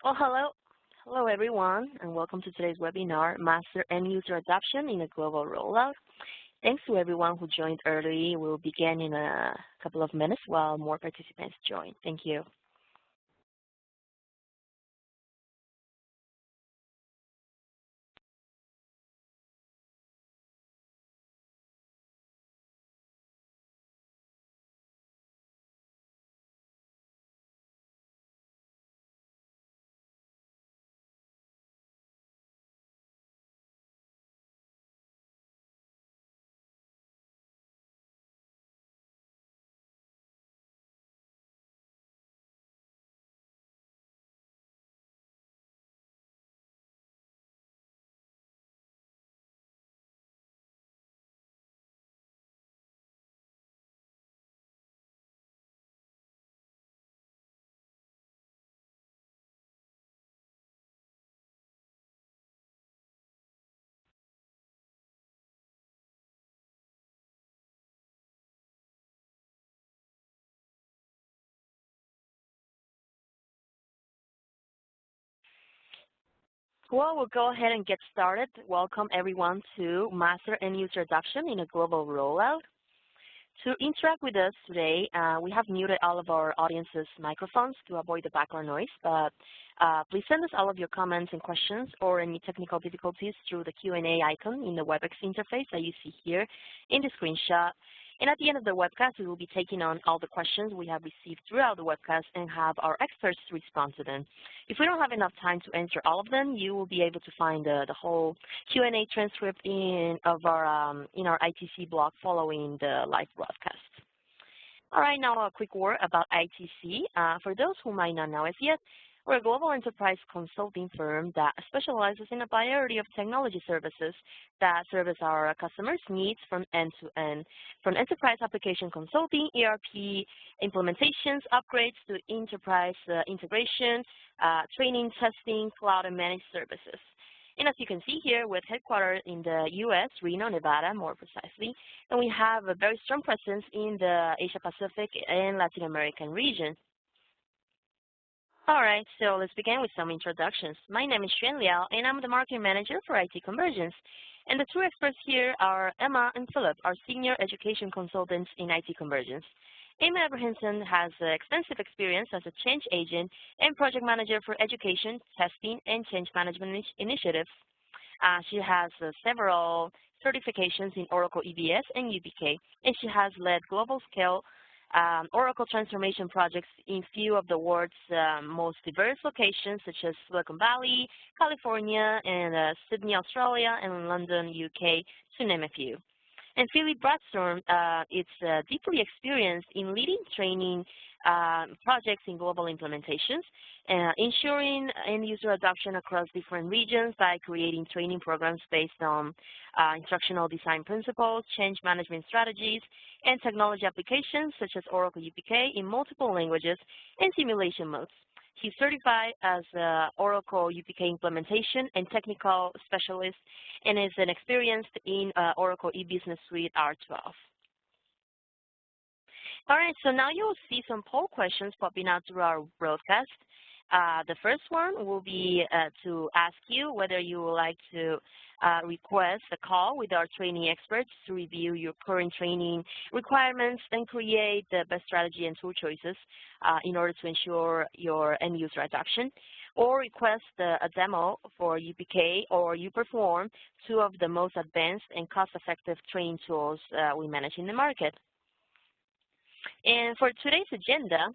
Well, hello. Hello, everyone, and welcome to today's webinar, Master End User Adoption in a Global Rollout. Thanks to everyone who joined early. We'll begin in a couple of minutes while more participants join. Thank you. Well, we'll go ahead and get started. Welcome, everyone, to Master End User Adoption in a Global Rollout. To interact with us today, we have muted all of our audience's microphones to avoid the background noise, but please send us all of your comments and questions or any technical difficulties through the Q&A icon in the WebEx interface that you see here in the screenshot. And at the end of the webcast, we will be taking on all the questions we have received throughout the webcast and have our experts respond to them. If we don't have enough time to answer all of them, you will be able to find the whole Q&A transcript in our ITC blog following the live broadcast. All right, now a quick word about ITC. For those who might not know us yet, we're a global enterprise consulting firm that specializes in a variety of technology services that service our customers' needs from end to end, from enterprise application consulting, ERP implementations, upgrades to enterprise integration, training, testing, cloud, and managed services. And as you can see here, with headquarters in the U.S., Reno, Nevada, more precisely, and we have a very strong presence in the Asia-Pacific and Latin American regions. All right, so let's begin with some introductions. My name is Xuan Liao, and I'm the marketing manager for IT Convergence. And the two experts here are Emma and Philip, our senior education consultants in IT Convergence. Emma Abrahamson has extensive experience as a change agent and project manager for education, testing, and change management initiatives. She has several certifications in Oracle EBS and UBK, and she has led global-scale Oracle transformation projects in few of the world's most diverse locations, such as Silicon Valley, California, and Sydney, Australia, and London, UK, to name a few. And Philip Bradstrom is deeply experienced in leading training projects in global implementations, ensuring end-user adoption across different regions by creating training programs based on instructional design principles, change management strategies, and technology applications such as Oracle UPK in multiple languages and simulation modes. He's certified as Oracle UPK implementation and technical specialist and is an experienced in Oracle eBusiness Suite R12. All right, so now you will see some poll questions popping out through our broadcast. The first one will be to ask you whether you would like to request a call with our training experts to review your current training requirements and create the best strategy and tool choices in order to ensure your end user adoption, or request a demo for UPK, or you perform two of the most advanced and cost-effective training tools we manage in the market. And for today's agenda,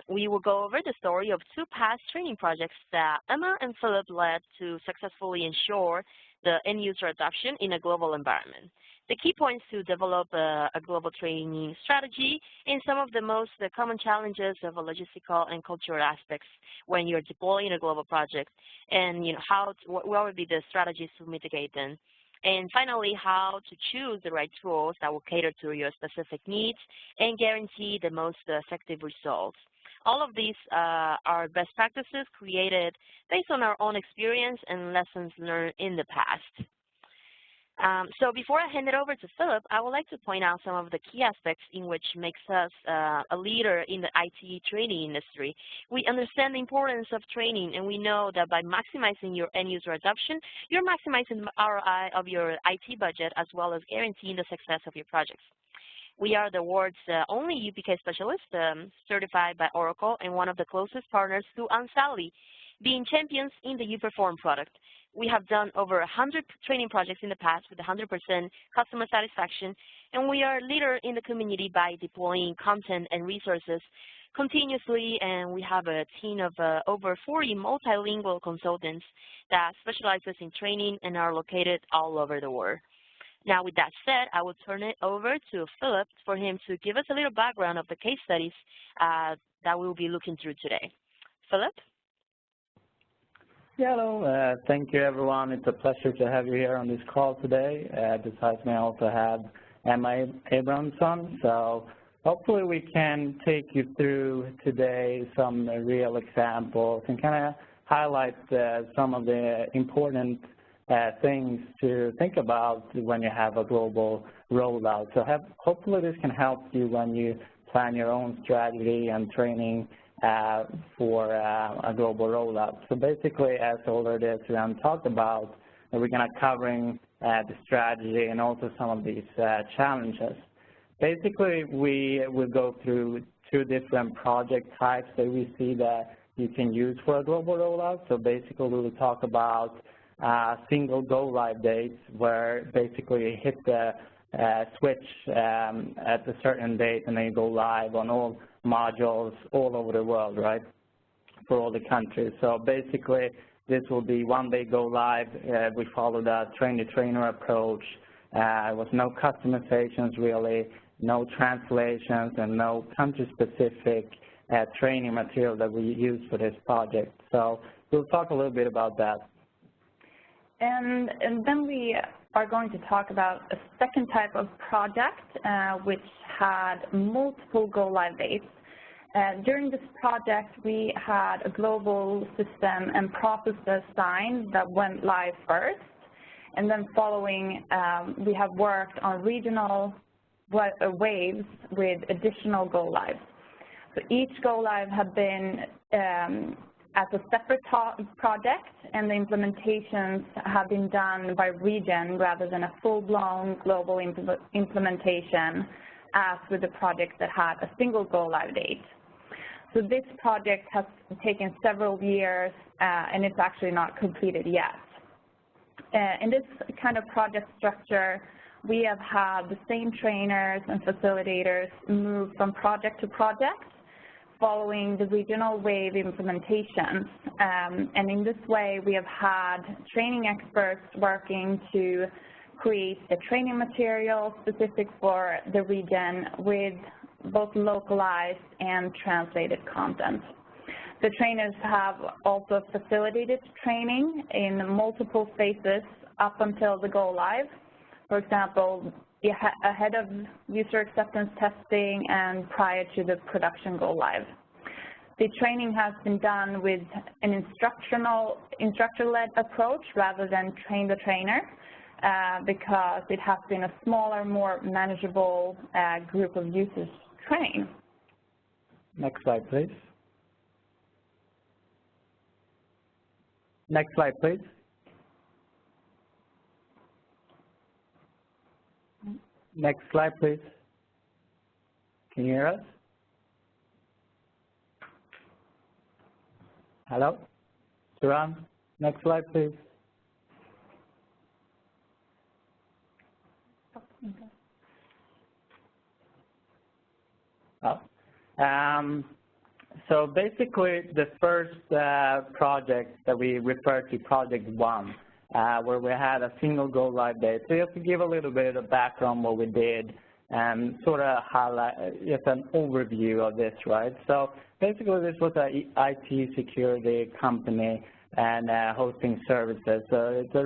we will go over the story of two past training projects that Emma and Philip led to successfully ensure the end-user adoption in a global environment. The key points to develop a global training strategy and some of the most common challenges of a logistical and cultural aspects when you're deploying a global project, and what would be the strategies to mitigate them. And finally, how to choose the right tools that will cater to your specific needs and guarantee the most effective results. All of these are best practices created based on our own experience and lessons learned in the past. So before I hand it over to Philip, I would like to point out some of the key aspects in which makes us a leader in the IT training industry. We understand the importance of training, and we know that by maximizing your end-user adoption, you're maximizing the ROI of your IT budget as well as guaranteeing the success of your projects. We are the world's only UPK specialist certified by Oracle and one of the closest partners to Ansali, being champions in the UPerform product. We have done over 100 training projects in the past with 100% customer satisfaction, and we are a leader in the community by deploying content and resources continuously, and we have a team of over 40 multilingual consultants that specializes in training and are located all over the world. Now, with that said, I will turn it over to Philip for him to give us a little background of the case studies that we'll be looking through today. Philip? Yeah, hello. Thank you, everyone. It's a pleasure to have you here on this call today. Besides me, I also have Emma Abramson. So hopefully we can take you through today some real examples and kind of highlight some of the important things to think about when you have a global rollout. So hopefully this can help you when you plan your own strategy and training for a global rollout. So basically, as already Suran talked about, we're going to covering the strategy and also some of these challenges. Basically, we will go through two different project types that we see that you can use for a global rollout. So basically, we will talk about single go-live dates where basically you hit the switch at a certain date and then you go live on all modules all over the world, right, for all the countries. So basically, this will be one day go live. We follow the train-the-trainer approach. With no customizations really, no translations, and no country-specific training material that we use for this project. So we'll talk a little bit about that. And then we are going to talk about a second type of project which had multiple go-live dates. During this project, we had a global system and process design that went live first, and then following, we have worked on regional waves with additional go-lives. So each go-live had been as a separate project, and the implementations have been done by region rather than a full-blown global implementation as with the project that had a single go-live date. So this project has taken several years, and it's actually not completed yet. In this kind of project structure, we have had the same trainers and facilitators move from project to project following the regional wave implementations. And in this way, we have had training experts working to create the training material specific for the region with both localized and translated content. The trainers have also facilitated training in multiple phases up until the go live. For example, ahead of user acceptance testing and prior to the production go live. The training has been done with an instructor-led approach rather than train the trainer because it has been a smaller, more manageable group of users trained. Next slide, please. Next slide, please. Next slide, please. Can you hear us? Hello? Suran? Next slide, please. Oh. So basically, the first project that we refer to, Project 1, where we had a single go-live date. So just to give a little bit of background what we did and sort of highlight just an overview of this, right? So basically, this was an IT security company and hosting services. So it's a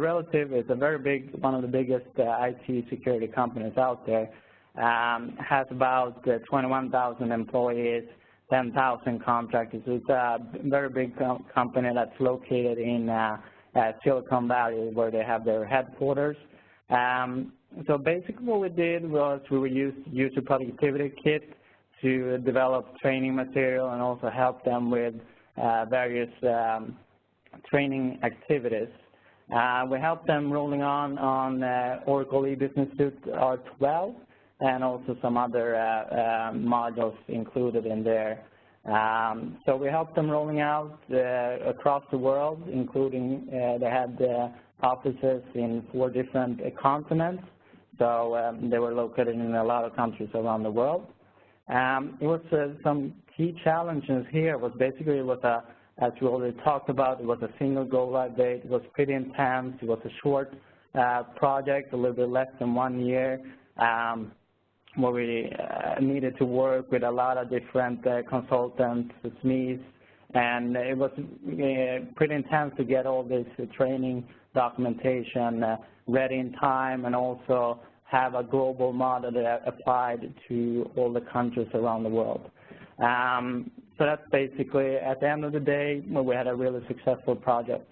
very big, one of the biggest IT security companies out there. Has about 21,000 employees, 10,000 contractors. It's a very big company that's located in Silicon Valley, where they have their headquarters. So basically what we did was we used user productivity kit to develop training material and also help them with various training activities. We helped them rolling on Oracle E-Business Suite R12 and also some other modules included in there. So we helped them rolling out across the world, including they had offices in 4 different continents. So they were located in a lot of countries around the world. It was some key challenges here was basically it was as we already talked about, it was a single go-live date. It was pretty intense. It was a short project, a little bit less than 1 year, where we needed to work with a lot of different consultants, SMEs, and it was pretty intense to get all this training documentation ready in time and also have a global model that applied to all the countries around the world. So that's basically, at the end of the day, we had a really successful project.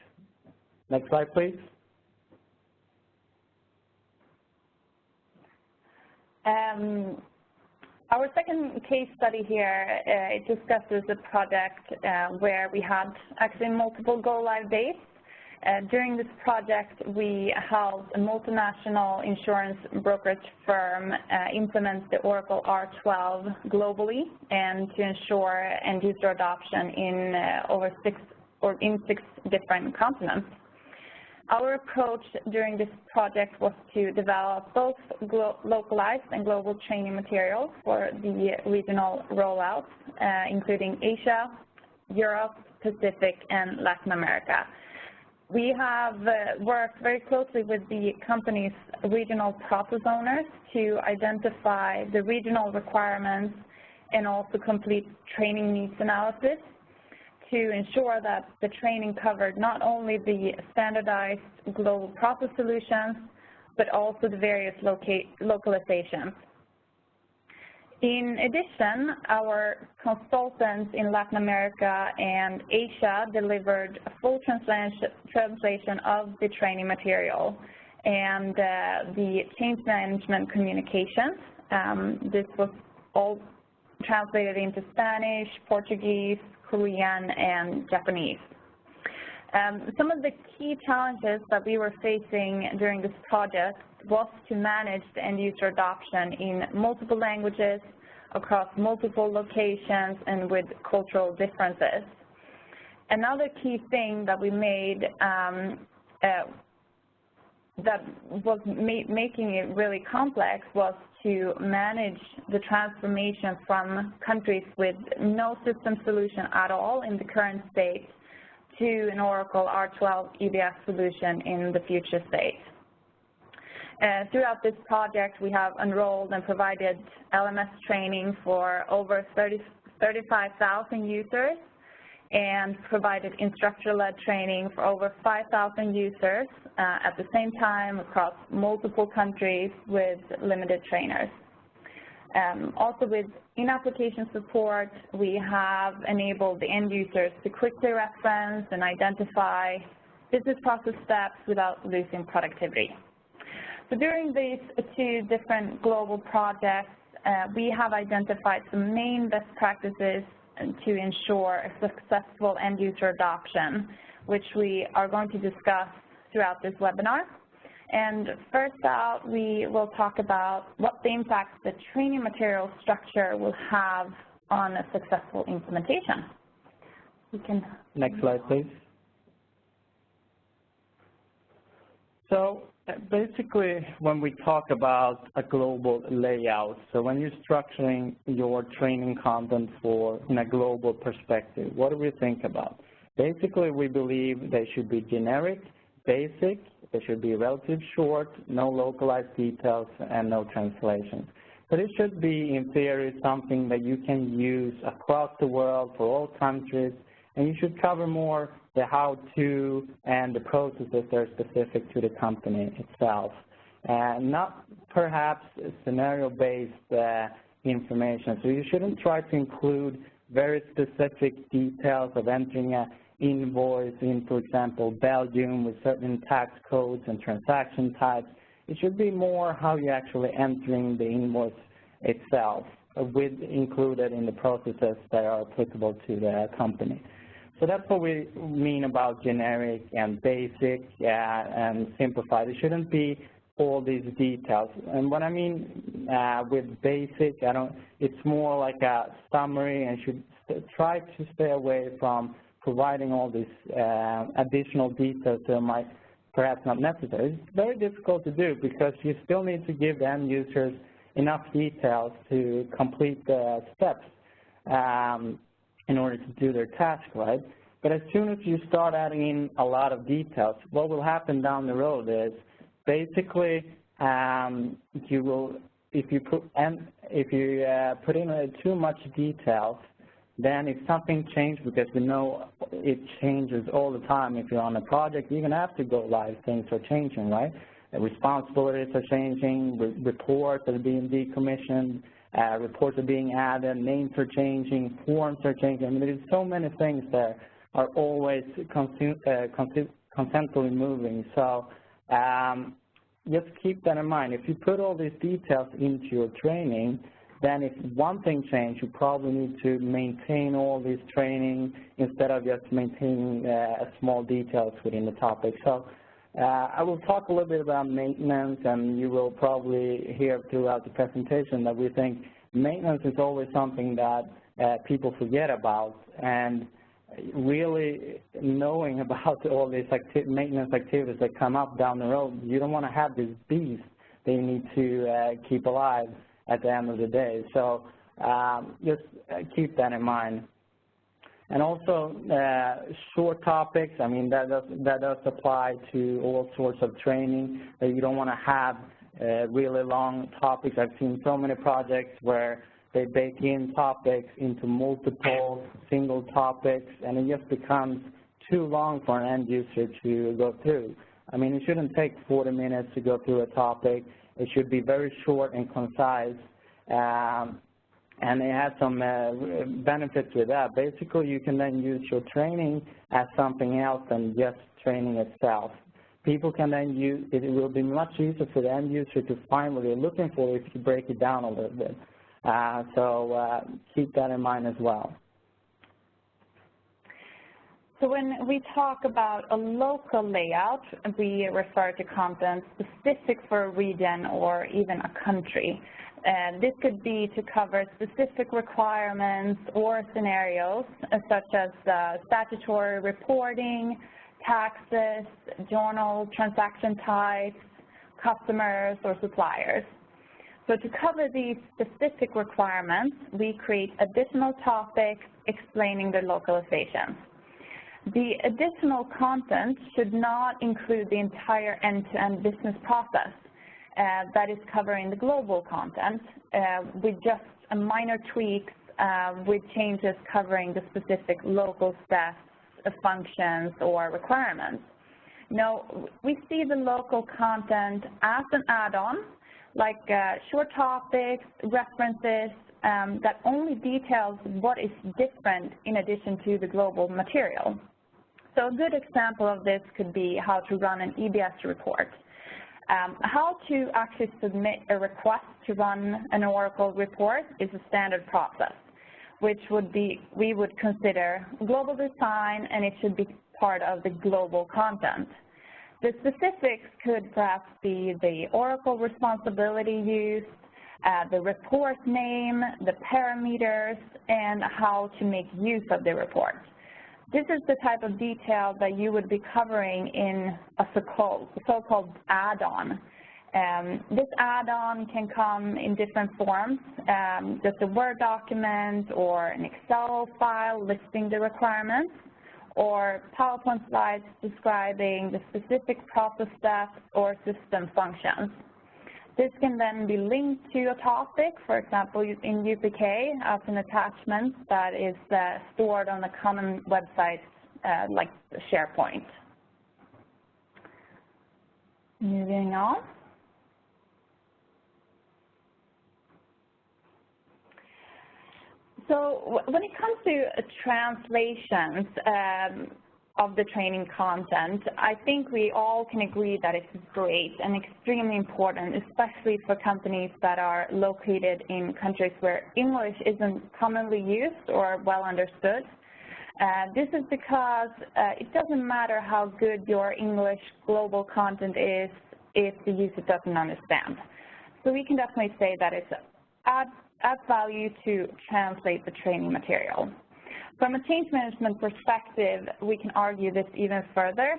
Next slide, please. Our second case study here, it discusses a project where we had actually multiple go-live dates. During this project, we helped a multinational insurance brokerage firm implement the Oracle R12 globally and to ensure end-user adoption in six different continents. Our approach during this project was to develop both localized and global training materials for the regional rollouts, including Asia, Europe, Pacific, and Latin America. We have worked very closely with the company's regional process owners to identify the regional requirements and also complete training needs analysis to ensure that the training covered not only the standardized global process solutions, but also the various localizations. In addition, our consultants in Latin America and Asia delivered a full translation of the training material and the change management communications. This was all translated into Spanish, Portuguese, Korean, and Japanese. Some of the key challenges that we were facing during this project was to manage the end-user adoption in multiple languages, across multiple locations, and with cultural differences. Another key thing that we made that was making it really complex was to manage the transformation from countries with no system solution at all in the current state to an Oracle R12 EBS solution in the future state. Throughout this project, we have enrolled and provided LMS training for over 35,000 users and provided instructor-led training for over 5,000 users at the same time across multiple countries with limited trainers. Also with in-application support, we have enabled the end users to quickly reference and identify business process steps without losing productivity. So during these 2 different global projects, we have identified some main best practices to ensure a successful end-user adoption, which we are going to discuss throughout this webinar. And first out, we will talk about what the impact the training material structure will have on a successful implementation. We can next slide, please. So basically, when we talk about a global layout, so when you're structuring your training content in a global perspective, what do we think about? Basically, we believe they should be generic, basic, they should be relatively short, no localized details, and no translations. But it should be, in theory, something that you can use across the world for all countries, and you should cover more the how-to and the processes that are specific to the company itself. Not perhaps scenario-based information. So you shouldn't try to include very specific details of entering an invoice in, for example, Belgium with certain tax codes and transaction types. it should be more how you're actually entering the invoice itself, with included in the processes that are applicable to the company. So that's what we mean about generic and basic and simplified. It shouldn't be all these details. And what I mean with basic, it's more like a summary, and should try to stay away from providing all these additional details that might perhaps not necessary. It's very difficult to do because you still need to give the end users enough details to complete the steps in order to do their task, right? But as soon as you start adding in a lot of details, what will happen down the road is basically you will, if you put in too much details, then if something changes, because we know it changes all the time if you're on a project, even after go live, things are changing, right? Responsibilities are changing, reports are being decommissioned, reports are being added, names are changing, forms are changing. I mean, there's so many things that are always constantly moving. So just keep that in mind. If you put all these details into your training, then if one thing changes, you probably need to maintain all this training instead of just maintaining small details within the topic. So I will talk a little bit about maintenance, and you will probably hear throughout the presentation that we think maintenance is always something that people forget about, and really knowing about all these maintenance activities that come up down the road, you don't want to have this beast that you need to keep alive at the end of the day. So just keep that in mind. And also short topics, I mean, that does apply to all sorts of training. That you don't want to have really long topics. I've seen so many projects where they bake in topics into multiple single topics, and it just becomes too long for an end user to go through. I mean, it shouldn't take 40 minutes to go through a topic. It should be very short and concise, and it has some benefits with that. Basically, you can then use your training as something else than just training itself. People can then use it. It will be much easier for the end user to find what they're looking for if you break it down a little bit. So keep that in mind as well. So when we talk about a local layout, we refer to content specific for a region or even a country. This could be to cover specific requirements or scenarios such as statutory reporting, taxes, journal transaction types, customers, or suppliers. So to cover these specific requirements, we create additional topics explaining their localization. The additional content should not include the entire end-to-end business process that is covering the global content with just a minor tweaks with changes covering the specific local steps, functions, or requirements. Now, we see the local content as an add-on, like short topics, references, that only details what is different in addition to the global material. So a good example of this could be how to run an EBS report. How to actually submit a request to run an Oracle report is a standard process, which would be, we would consider global design, and it should be part of the global content. The specifics could perhaps be the Oracle responsibility used, the report name, the parameters, and how to make use of the report. This is the type of detail that you would be covering in a so-called add-on. This add-on can come in different forms, just a Word document or an Excel file listing the requirements, or PowerPoint slides describing the specific process steps or system functions. This can then be linked to a topic, for example, in UPK as an attachment that is stored on a common website like SharePoint. Moving on. So when it comes to translations, of the training content, I think we all can agree that it's great and extremely important, especially for companies that are located in countries where English isn't commonly used or well understood. This is because it doesn't matter how good your English global content is if the user doesn't understand. So we can definitely say that it's adds value to translate the training material. From a change management perspective, we can argue this even further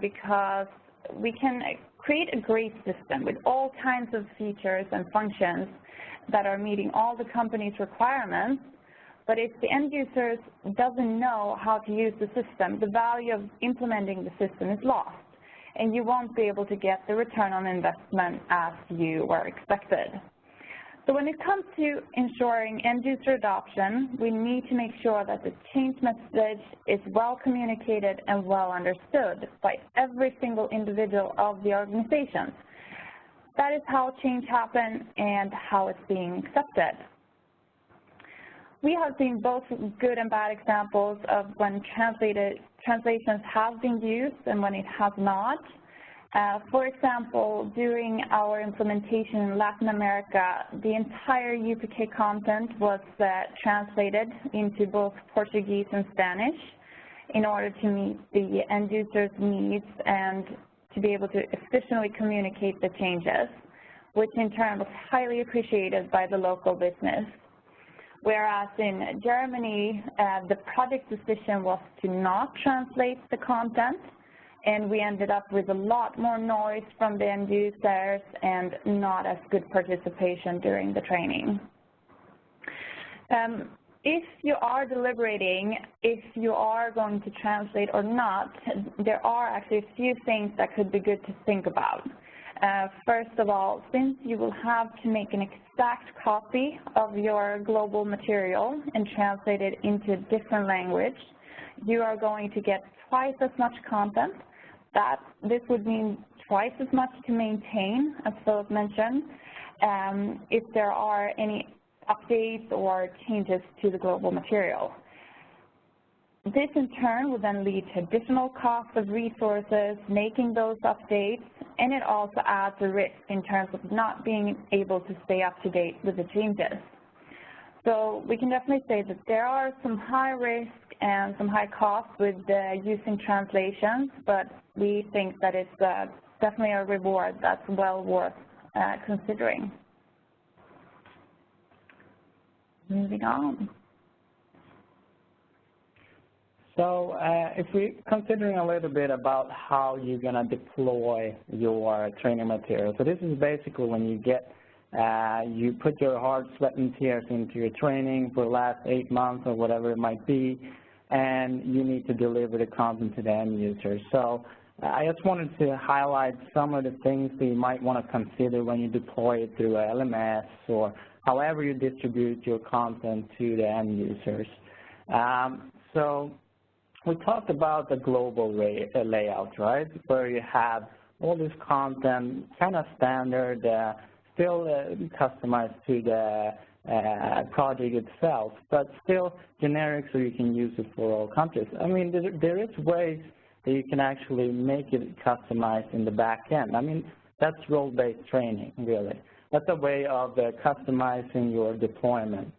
because we can create a great system with all kinds of features and functions that are meeting all the company's requirements, but if the end user doesn't know how to use the system, the value of implementing the system is lost, and you won't be able to get the return on investment as you were expected. So when it comes to ensuring end-user adoption, we need to make sure that the change message is well communicated and well understood by every single individual of the organization. That is how change happens and how it's being accepted. We have seen both good and bad examples of when translations have been used and when it has not. For example, during our implementation in Latin America, the entire UPK content was translated into both Portuguese and Spanish in order to meet the end user's needs and to be able to efficiently communicate the changes, which in turn was highly appreciated by the local business. Whereas in Germany, the project decision was to not translate the content, and we ended up with a lot more noise from the end users and not as good participation during the training. If you are deliberating if you are going to translate or not, there are actually a few things that could be good to think about. First of all, since you will have to make an exact copy of your global material and translate it into a different language, you are going to get twice as much content. This would mean twice as much to maintain, as Philip mentioned, if there are any updates or changes to the global material. This in turn will then lead to additional costs of resources, making those updates, and it also adds a risk in terms of not being able to stay up to date with the changes. So we can definitely say that there are some high risk and some high costs with using translations, but we think that it's definitely a reward that's well worth considering. Moving on. So if we're considering a little bit about how you're going to deploy your training material. So this is basically when you get, you put your hard sweat and tears into your training for the last 8 months or whatever it might be, and you need to deliver the content to the end user. So I just wanted to highlight some of the things that you might want to consider when you deploy it through a LMS or however you distribute your content to the end users. So we talked about the global layout, right, where you have all this content kind of standard, still customized to the project itself, but still generic so you can use it for all countries. I mean, there is ways that you can actually make it customized in the back end. I mean, that's role-based training, really. That's a way of customizing your deployment.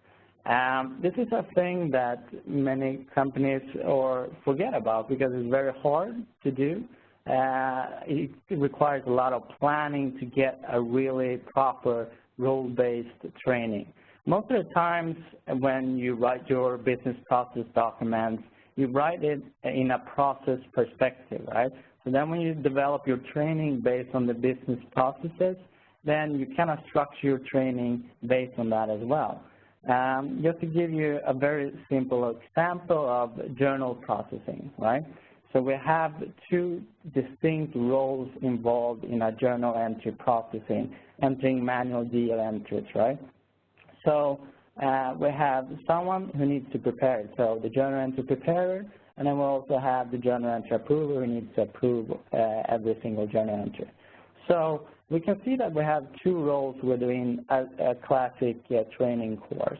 This is a thing that many companies forget about because it's very hard to do. It requires a lot of planning to get a really proper role-based training. Most of the times when you write your business process documents, you write it in a process perspective, right? So then when you develop your training based on the business processes, then you kind of structure your training based on that as well. Just to give you a very simple example of journal processing, right? So we have 2 distinct roles involved in a journal entry processing, entering manual DL entries, right? So we have someone who needs to prepare it, so the journal entry preparer, and then we also have the journal entry approver who needs to approve every single journal entry. So we can see that we have 2 roles within a classic training course.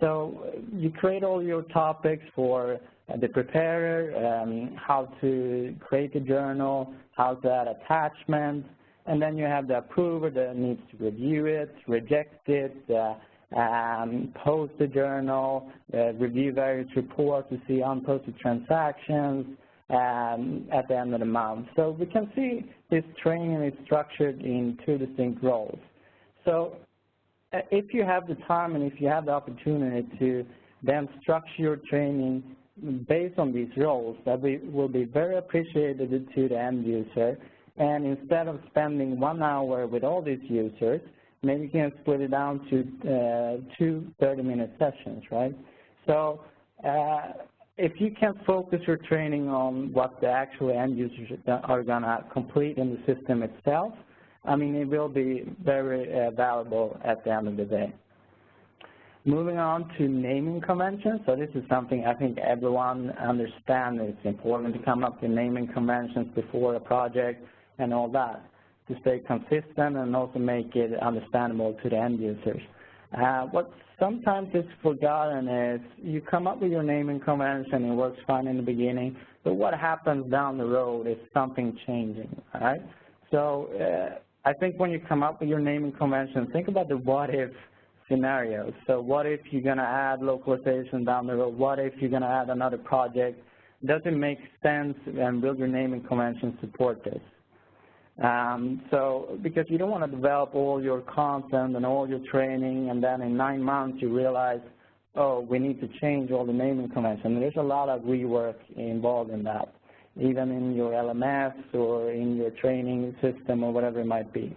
So you create all your topics for the preparer, how to create a journal, how to add attachments, and then you have the approver that needs to review it, reject it, post the journal, review various reports to see unposted transactions at the end of the month. So we can see this training is structured in 2 distinct roles. So if you have the time and if you have the opportunity to then structure your training based on these roles, that will be very appreciated to the end user. And instead of spending 1 hour with all these users, maybe you can split it down to 2 30-minute sessions, right? So if you can focus your training on what the actual end users are going to complete in the system itself, I mean, it will be very valuable at the end of the day. Moving on to naming conventions. So this is something I think everyone understands. It's important to come up with naming conventions before a project and all that, to stay consistent and also make it understandable to the end users. What sometimes is forgotten is you come up with your naming convention, it works fine in the beginning, but what happens down the road is something changing, all right? So I think when you come up with your naming convention, think about the what-if scenarios. So what if you're going to add localization down the road? What if you're going to add another project? Does it make sense and will your naming convention support this? So because you don't want to develop all your content and all your training and then in 9 months you realize, oh, we need to change all the naming convention. There's a lot of rework involved in that, even in your LMS or in your training system or whatever it might be.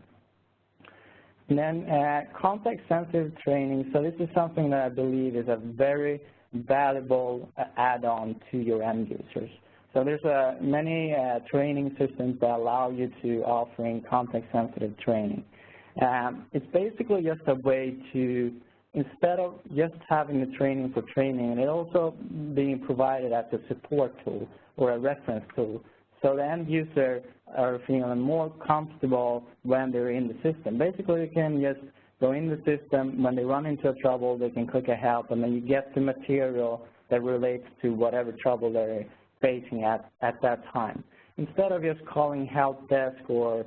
And then context-sensitive training. So this is something that I believe is a very valuable add-on to your end users. So there's many training systems that allow you to offering context-sensitive training. It's basically just a way to, instead of just having the training for training, it also being provided as a support tool or a reference tool. So the end user are feeling more comfortable when they're in the system. Basically, you can just go in the system. When they run into trouble, they can click a help, and then you get the material that relates to whatever trouble they're facing at that time. Instead of just calling help desk or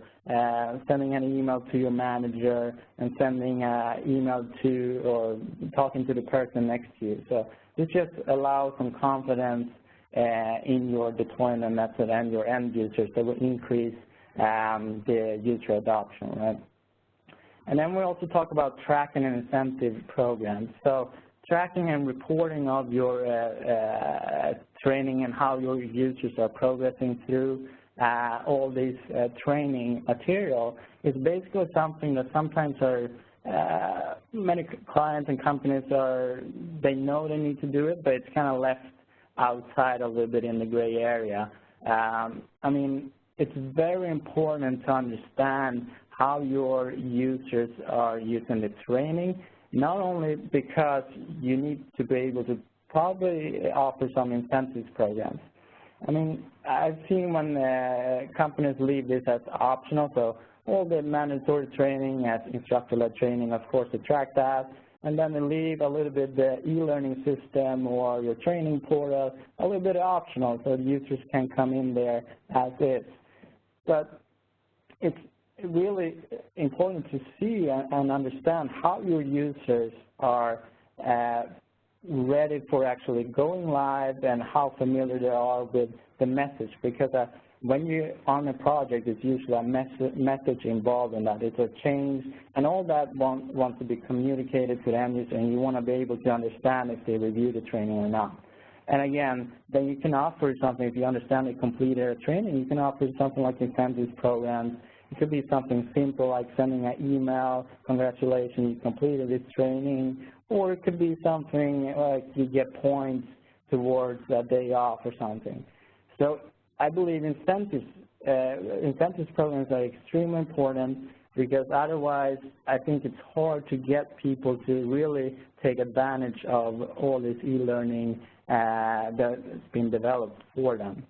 sending an email to your manager and sending an email to or talking to the person next to you. So this just allows some confidence in your deployment method and your end users that will increase the user adoption, right? And then we also talk about tracking and incentive programs. So tracking and reporting of your training and how your users are progressing through all these training material is basically something that sometimes are many clients and companies they know they need to do it, but it's kind of left outside a little bit in the gray area. I mean, it's very important to understand how your users are using the training, not only because you need to be able to probably offer some incentives programs. I mean, I've seen when companies leave this as optional, so all the mandatory training as instructor-led training, of course, they track that, and then they leave a little bit the e-learning system or your training portal a little bit optional so the users can come in there as is. But it's really important to see and understand how your users are ready for actually going live and how familiar they are with the message, because when you're on a project, it's usually a message involved in that. It's a change, and all that wants to be communicated to the end user, and you want to be able to understand if they review the training or not. And again, then you can offer something, if you understand they completed a training, you can offer something like incentives programs. It could be something simple like sending an email, congratulations, you completed this training, or it could be something like you get points towards a day off or something. So I believe incentives programs are extremely important, because otherwise I think it's hard to get people to really take advantage of all this e-learning that's been developed for them.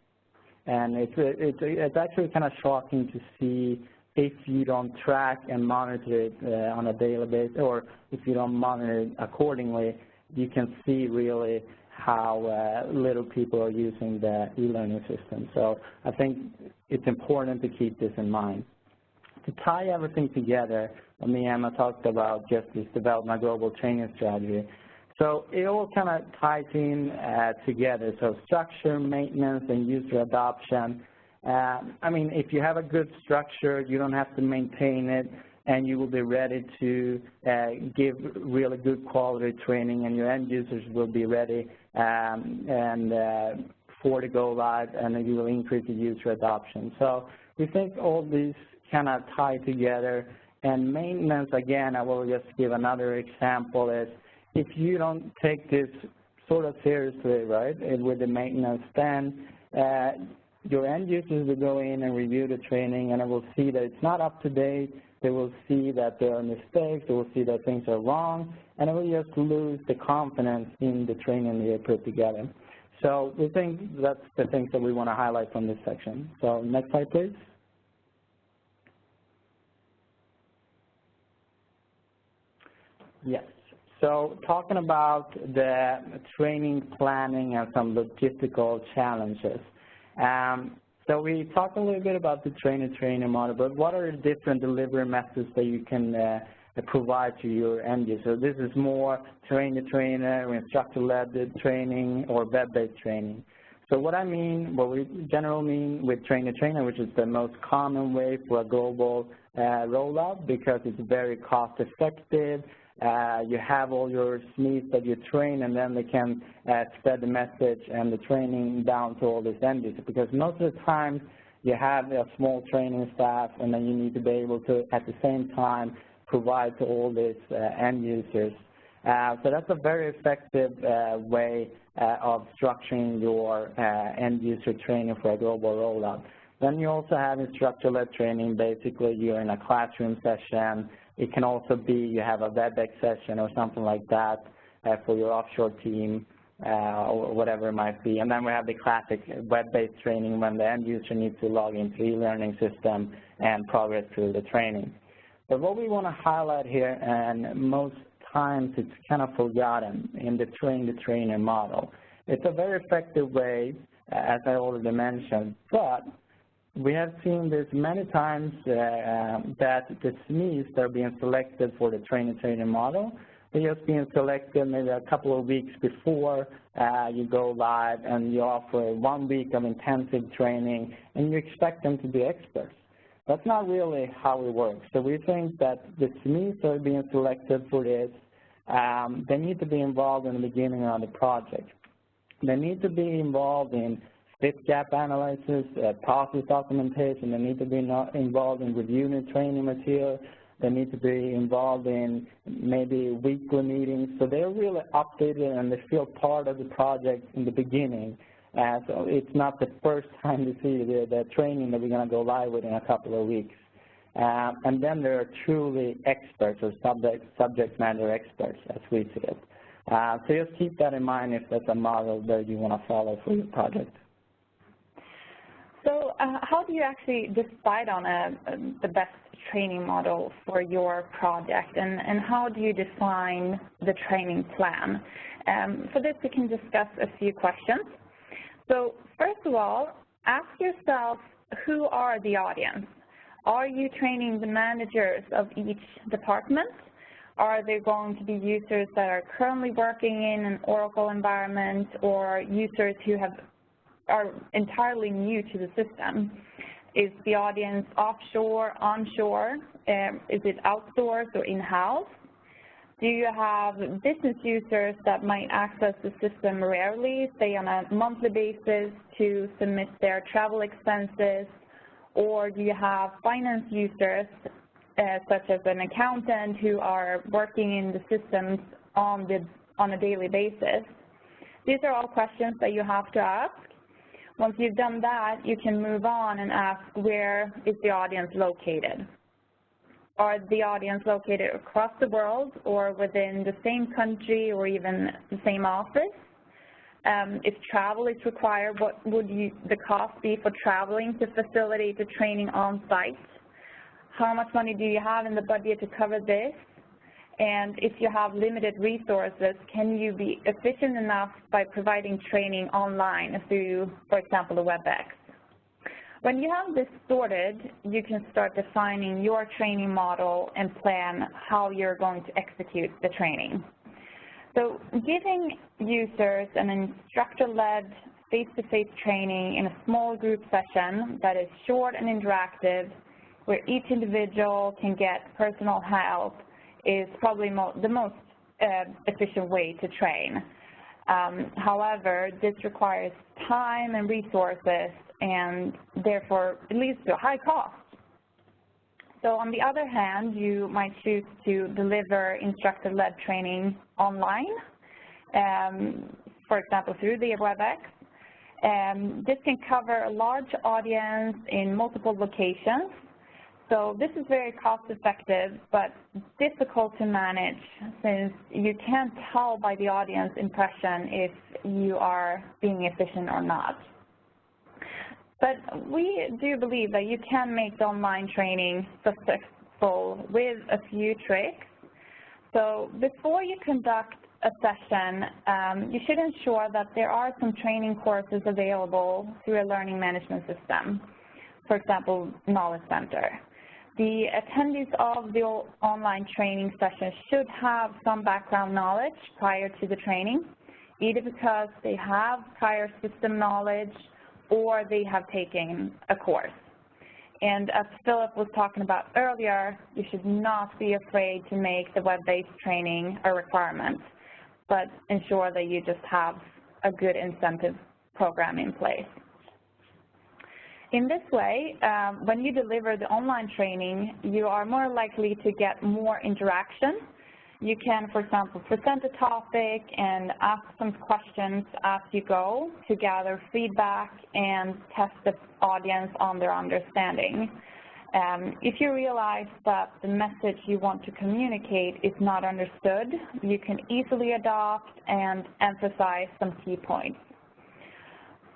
And it's actually kind of shocking to see if you don't track and monitor it on a daily basis, or if you don't monitor it accordingly, you can see really how little people are using the e-learning system. So I think it's important to keep this in mind. To tie everything together, me and Emma talked about just this development global training strategy. So it all kind of ties in together. So structure, maintenance, and user adoption. I mean, if you have a good structure, you don't have to maintain it, and you will be ready to give really good quality training, and your end users will be ready for the go live, and then you will increase the user adoption. So we think all these kind of tie together. And maintenance, again, I will just give another example, is if you don't take this sort of seriously, right, with the maintenance, then your end users will go in and review the training, and they will see that it's not up to date. They will see that there are mistakes. They will see that things are wrong, and they will just lose the confidence in the training they put together. So we think that's the things that we want to highlight from this section. So next slide, please. Yes. So talking about the training planning and some logistical challenges. So we talked a little bit about the trainer-trainer model, but what are the different delivery methods that you can provide to your end user? This is more trainer-trainer, or instructor-led training, or web-based training. So what we generally mean with trainer-trainer, which is the most common way for a global rollout because it's very cost-effective. You have all your SMEs that you train, and then they can spread the message and the training down to all these end users, because most of the time you have a small training staff, and then you need to be able to, at the same time, provide to all these end users. So that's a very effective way of structuring your end user training for a global rollout. Then you also have instructor-led training. Basically, you're in a classroom session. It can also be you have a WebEx session or something like that for your offshore team or whatever it might be. And then we have the classic web-based training when the end user needs to log into the e-learning system and progress through the training. But what we want to highlight here, and most times it's kind of forgotten in the train-the-trainer model. It's a very effective way, as I already mentioned, but we have seen this many times that the SMEs that are being selected for the trainer-trainer model, they're just being selected maybe a couple of weeks before you go live, and you offer 1 week of intensive training, and you expect them to be experts. That's not really how it works. So we think that the SMEs that are being selected for this, they need to be involved in the beginning of the project. They need to be involved in fit gap analysis, process documentation. They need to be involved in reviewing training material. They need to be involved in maybe weekly meetings. So they're really updated, and they feel part of the project in the beginning. So it's not the first time to see the training that we're going to go live with in a couple of weeks. And then there are truly experts or subject matter experts, as we see it. So just keep that in mind if that's a model that you want to follow for your project. So how do you actually decide on the best training model for your project, and how do you define the training plan? For this, we can discuss a few questions. So first of all, ask yourself, who are the audience? Are you training the managers of each department? Are they going to be users that are currently working in an Oracle environment, or users who are entirely new to the system? Is the audience offshore, onshore? Is it outsourced or in-house? Do you have business users that might access the system rarely, say on a monthly basis, to submit their travel expenses? Or do you have finance users, such as an accountant, who are working in the systems on a daily basis? These are all questions that you have to ask. Once you've done that, you can move on and ask, where is the audience located? Are the audience located across the world or within the same country or even the same office? If travel is required, what would the cost be for traveling to facilitate the training on site? How much money do you have in the budget to cover this? And if you have limited resources, can you be efficient enough by providing training online through, for example, a WebEx? When you have this sorted, you can start defining your training model and plan how you're going to execute the training. So giving users an instructor-led face-to-face training in a small group session that is short and interactive, where each individual can get personal help, is probably the most efficient way to train. However, this requires time and resources, and therefore it leads to a high cost. So on the other hand, you might choose to deliver instructor-led training online, for example, through the WebEx. This can cover a large audience in multiple locations. So this is very cost-effective, but difficult to manage since you can't tell by the audience impression if you are being efficient or not. But we do believe that you can make the online training successful with a few tricks. So before you conduct a session, you should ensure that there are some training courses available through a learning management system, for example, Knowledge Center. The attendees of the online training session should have some background knowledge prior to the training, either because they have prior system knowledge or they have taken a course. And as Philip was talking about earlier, you should not be afraid to make the web-based training a requirement, but ensure that you just have a good incentive program in place. In this way, when you deliver the online training, you are more likely to get more interaction. You can, for example, present a topic and ask some questions as you go to gather feedback and test the audience on their understanding. If you realize that the message you want to communicate is not understood, you can easily adopt and emphasize some key points.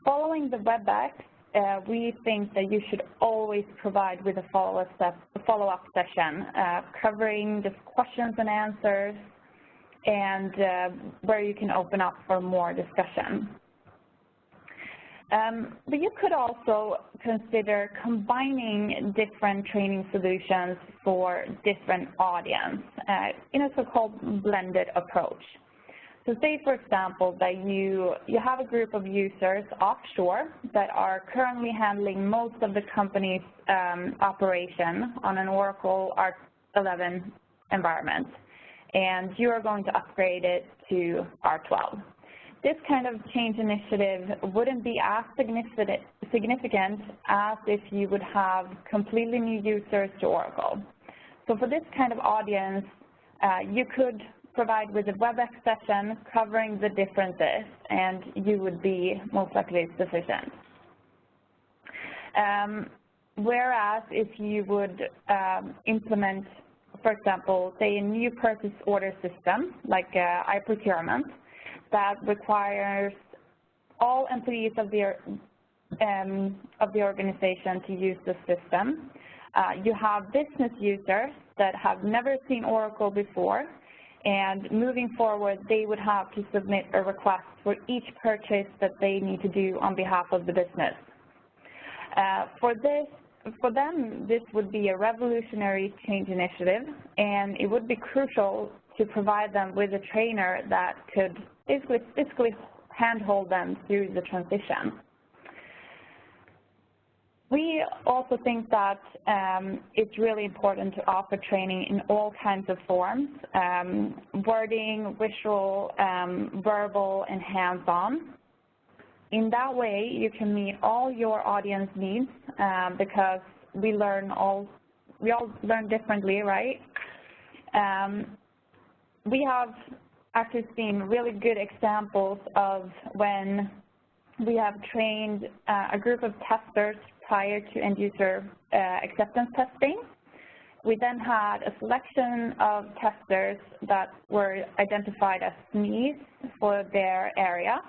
Following the WebEx, we think that you should always provide with a follow-up session covering just questions and answers and where you can open up for more discussion. But you could also consider combining different training solutions for different audience in a so-called blended approach. So say, for example, that you have a group of users offshore that are currently handling most of the company's operation on an Oracle R11 environment, and you are going to upgrade it to R12. This kind of change initiative wouldn't be as significant as if you would have completely new users to Oracle. So for this kind of audience, you could provide with a WebEx session covering the differences, and you would be most likely sufficient. Whereas if you would implement, for example, say a new purchase order system like iProcurement that requires all employees of the organization to use the system, you have business users that have never seen Oracle before, and moving forward, they would have to submit a request for each purchase that they need to do on behalf of the business. For them, this would be a revolutionary change initiative, and it would be crucial to provide them with a trainer that could basically handhold them through the transition. We also think that it's really important to offer training in all kinds of forms, wording, visual, verbal, and hands-on. In that way, you can meet all your audience needs because we all learn differently, right? We have actually seen really good examples of when we have trained a group of testers prior to end-user acceptance testing. We then had a selection of testers that were identified as SMEs for their area.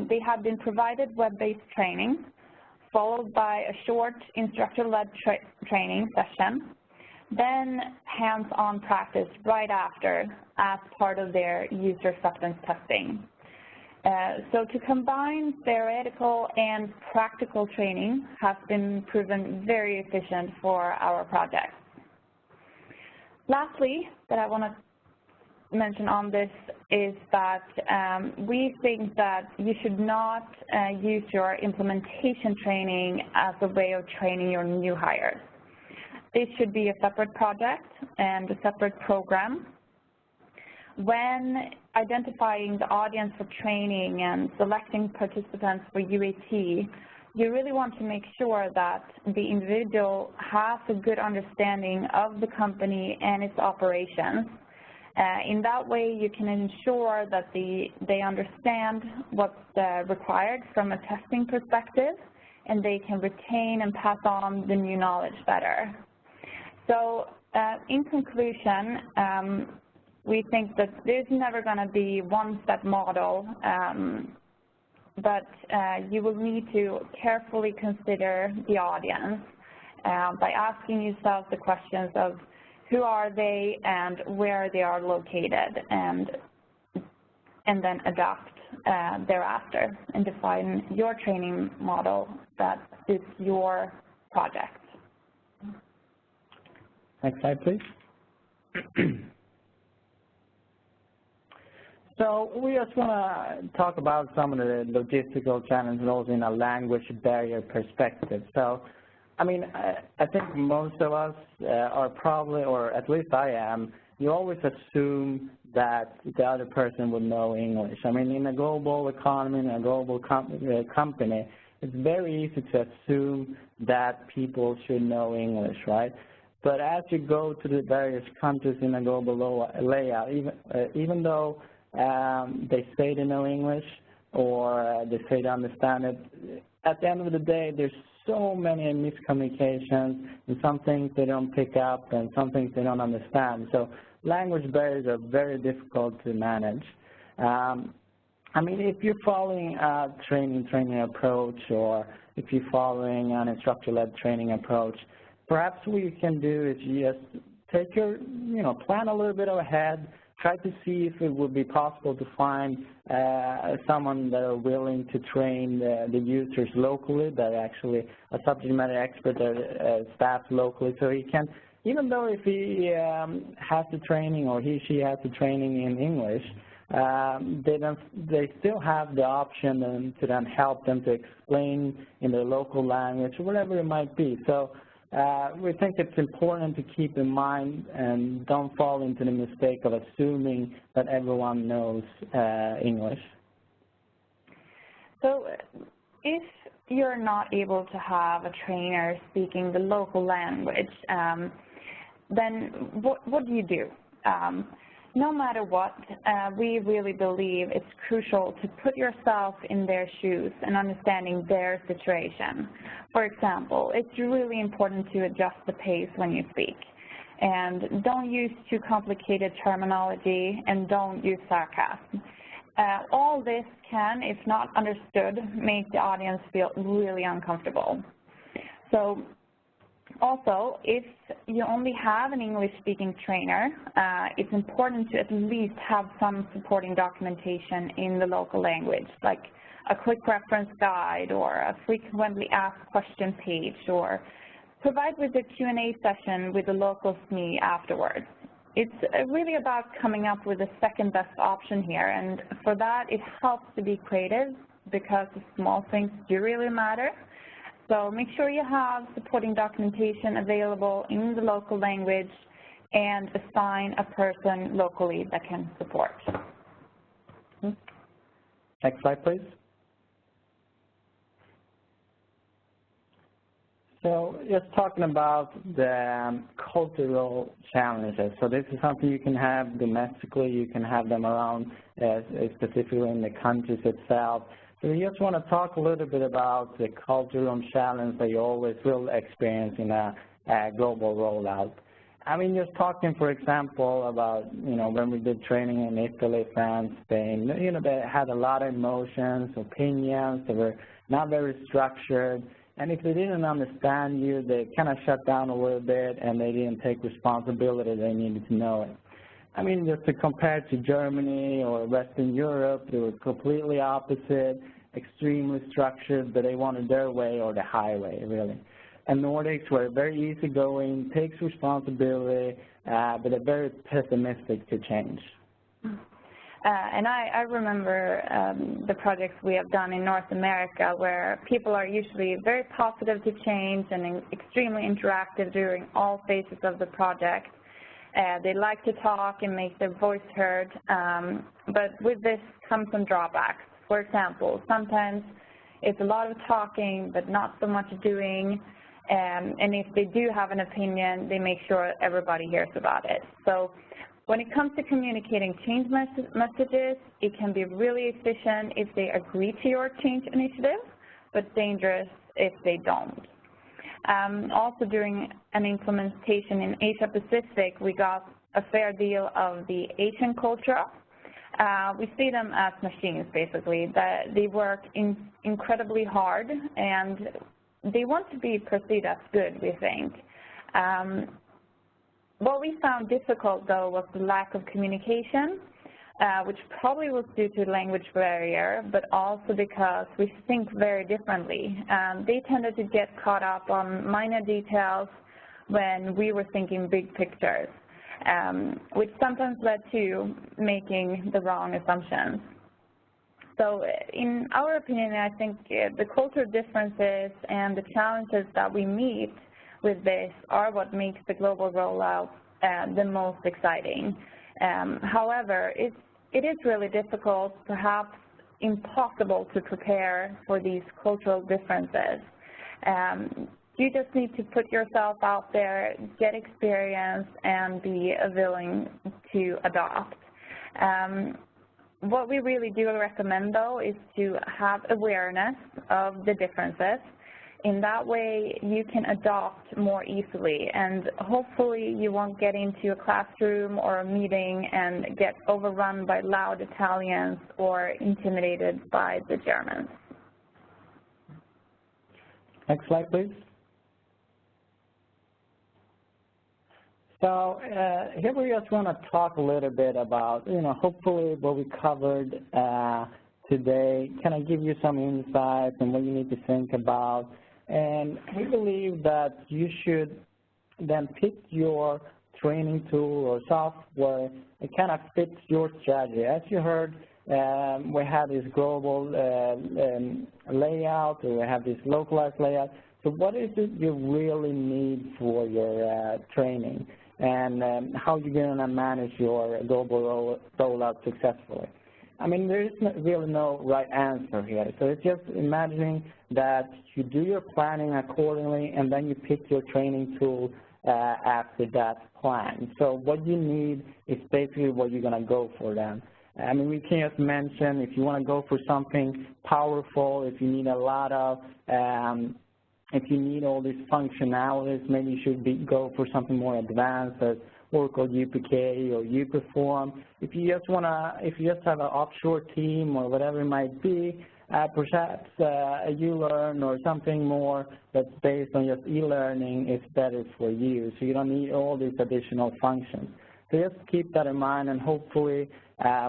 They had been provided web-based training, followed by a short instructor-led training session. then hands-on practice right after as part of their user acceptance testing. So to combine theoretical and practical training has been proven very efficient for our projects. Lastly, that I want to mention on this is that we think that you should not use your implementation training as a way of training your new hires. This should be a separate project and a separate program. When identifying the audience for training and selecting participants for UAT, you really want to make sure that the individual has a good understanding of the company and its operations. In that way, you can ensure that they understand what's required from a testing perspective, and they can retain and pass on the new knowledge better. So in conclusion, we think that there's never going to be one-step model, but you will need to carefully consider the audience by asking yourself the questions of who are they and where they are located, and then adapt thereafter and define your training model that suits your project. Next slide, please. So we just want to talk about some of the logistical challenges also in a language barrier perspective. So, I mean, I think most of us are probably, or at least I am, you always assume that the other person would know English. I mean, in a global economy, in a global company, it's very easy to assume that people should know English, right? But as you go to the various countries in a global layout, even though they say they know English or they say they understand it, at the end of the day, there's so many miscommunications and some things they don't pick up and some things they don't understand. So language barriers are very difficult to manage. I mean, if you're following a training approach, or if you're following an instructor-led training approach, perhaps what you can do is just take your, plan a little bit ahead, try to see if it would be possible to find someone that are willing to train the users locally, that actually a subject matter expert or staff locally, so he can, even though if he has the training or she has the training in English, they still have the option to then help them to explain in their local language or whatever it might be. So we think it's important to keep in mind and don't fall into the mistake of assuming that everyone knows English. So if you're not able to have a trainer speaking the local language, then what do you do? No matter what, we really believe it's crucial to put yourself in their shoes and understanding their situation. For example, it's really important to adjust the pace when you speak. And don't use too complicated terminology, and don't use sarcasm. All this can, if not understood, make the audience feel really uncomfortable. So also, if you only have an English-speaking trainer, it's important to at least have some supporting documentation in the local language, like a quick reference guide or a frequently asked question page, or provide with a Q&A session with the local SME afterwards. It's really about coming up with the second best option here, and for that it helps to be creative because the small things do really matter. So make sure you have supporting documentation available in the local language and assign a person locally that can support. Next slide, please. So just talking about the cultural challenges. So this is something you can have domestically, you can have them around specifically in the countries itself. So we just want to talk a little bit about the cultural challenge that you always will experience in a global rollout. I mean, just talking, for example, about, when we did training in Italy, France, Spain, they had a lot of emotions, opinions, they were not very structured, And if they didn't understand you, they kind of shut down a little bit and they didn't take responsibility. They needed to know it. I mean, just to compare to Germany or Western Europe, they were completely opposite, extremely structured, but they wanted their way or the highway, really. And Nordics were very easygoing, takes responsibility, but they're very pessimistic to change. And I remember the projects we have done in North America where people are usually very positive to change and extremely interactive during all phases of the project. They like to talk and make their voice heard, but with this comes some drawbacks. For example, sometimes it's a lot of talking but not so much doing, and if they do have an opinion, they make sure everybody hears about it. So when it comes to communicating change messages, it can be really efficient if they agree to your change initiative, but dangerous if they don't. Also, during an implementation in Asia Pacific, we got a fair deal of the Asian culture. We see them as machines, basically, that they work incredibly hard, and they want to be perceived as good, we think. What we found difficult, though, was the lack of communication, which probably was due to language barrier, but also because we think very differently. They tended to get caught up on minor details when we were thinking big pictures, which sometimes led to making the wrong assumptions. So in our opinion, I think the cultural differences and the challenges that we meet with this are what makes the global rollout the most exciting. However, it is really difficult, perhaps impossible, to prepare for these cultural differences. You just need to put yourself out there, get experience, and be willing to adopt. What we really do recommend, though, is to have awareness of the differences. In that way, you can adopt more easily, and hopefully you won't get into a classroom or a meeting and get overrun by loud Italians or intimidated by the Germans. Next slide, please. So here we just want to talk a little bit about, hopefully what we covered today kind of give you some insights on what you need to think about. And we believe that you should then pick your training tool or software that kind of fits your strategy. As you heard, we have this global layout, or we have this localized layout. So what is it you really need for your training, and how you're going to manage your global rollout successfully? I mean, there is really no right answer here. So it's just imagining that you do your planning accordingly, and then you pick your training tool after that plan. So what you need is basically what you're going to go for then. I mean, we can just mention if you want to go for something powerful, if you need a lot of, if you need all these functionalities, maybe you should go for something more advanced, as Oracle UPK or UPerform. If you just have an offshore team or whatever it might be, perhaps a ULearn or something more that's based on just e-learning is better for you. So you don't need all these additional functions. So just keep that in mind, and hopefully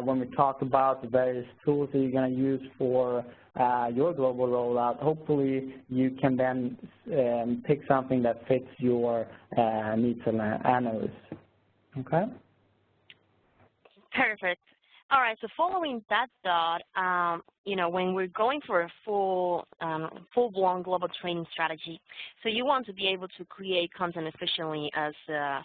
when we talk about the various tools that you're going to use for your global rollout, hopefully you can then pick something that fits your needs and analysis. Okay? Perfect. All right, so following that thought, when we're going for a full-blown global training strategy, so you want to be able to create content efficiently, as